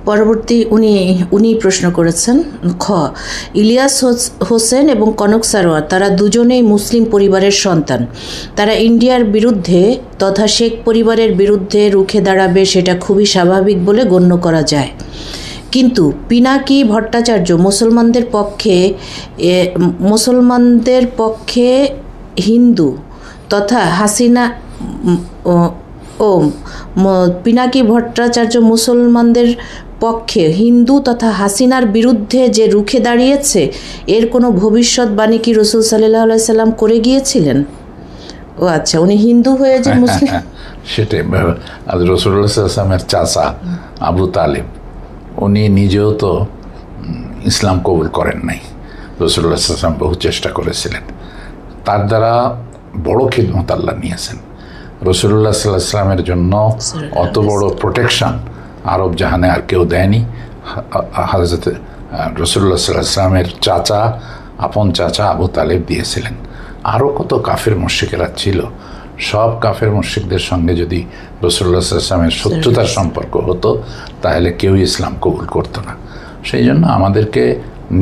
পরবর্তী উনি প্রশ্ন করেছেন, খ, ইলিয়াস হোসেন এবং কনক সারোয়ার তারা দুজনেই মুসলিম পরিবারের সন্তান। তারা ইন্ডিয়ার বিরুদ্ধে তথা শেখ পরিবারের বিরুদ্ধে রুখে দাঁড়াবে সেটা খুবই স্বাভাবিক বলে গণ্য করা যায়। কিন্তু পিনাকি ভট্টাচার্য মুসলমানদের পক্ষে হিন্দু তথা হাসিনা পিনাকি ভট্টাচার্য মুসলমানদের পক্ষে হিন্দু তথা হাসিনার বিরুদ্ধে যে রুখে দাঁড়িয়েছে এর কোনো ভবিষ্যৎবাণী কি রাসূল সাল্লাল্লাহু আলাইহি সাল্লাম করে গিয়েছিলেন? ও আচ্ছা, উনি হিন্দু হয়ে যে মুসলিম, সেটাই। রাসূলুল্লাহ সাল্লাল্লাহু আলাইহি ওয়াসাল্লামের চাচা আবু তালিব উনি নিজেও তো ইসলাম কবুল করেন নাই। রাসূলুল্লাহ সাল্লাল্লাহু আলাইহি ওয়াসাল্লাম বহু চেষ্টা করেছিলেন, তার দ্বারা বড় খিদমত আল্লাহ নিয়েছেন। রাসূলুল্লাহ সাল্লাল্লাহু আলাইহি ওয়াসাল্লামের জন্য অত বড় প্রোটেকশন আরব জাহানে আর কেউ দেয়নি। হযরত রাসূলুল্লাহ সাল্লাল্লাহু আলাইহি ওয়াসাল্লামের চাচা, আপন চাচা আবু তালেব দিয়েছিলেন। আরও কত কাফের মুশরিকেরা ছিল, সব কাফের মুশরিকদের সঙ্গে যদি রাসূলুল্লাহ সাল্লাল্লাহু আলাইহি ওয়াসাল্লামের শত্রুতার সম্পর্ক হতো তাহলে কেউ ইসলাম কবুল করতো না। সেই জন্য আমাদেরকে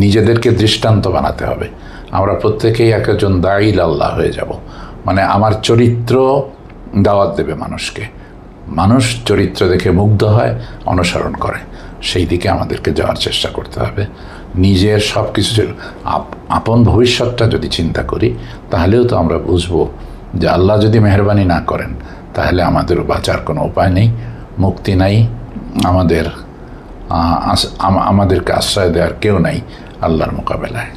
নিজেদেরকে দৃষ্টান্ত বানাতে হবে। আমরা প্রত্যেকেই একজন দাঈল আল্লাহ হয়ে যাব, মানে আমার চরিত্র দাওয়াত দেবে মানুষকে। মানুষ চরিত্র দেখে মুগ্ধ হয়, অনুসরণ করে, সেই দিকে আমাদেরকে যাওয়ার চেষ্টা করতে হবে। নিজের সব কিছু আপন ভবিষ্যৎটা যদি চিন্তা করি তাহলেও তো আমরা বুঝবো যে আল্লাহ যদি মেহরবানি না করেন তাহলে আমাদেরও বাঁচার কোনো উপায় নেই, মুক্তি নাই, আমাদেরকে আশ্রয় দেওয়ার কেউ নাই আল্লাহর মোকাবেলায়।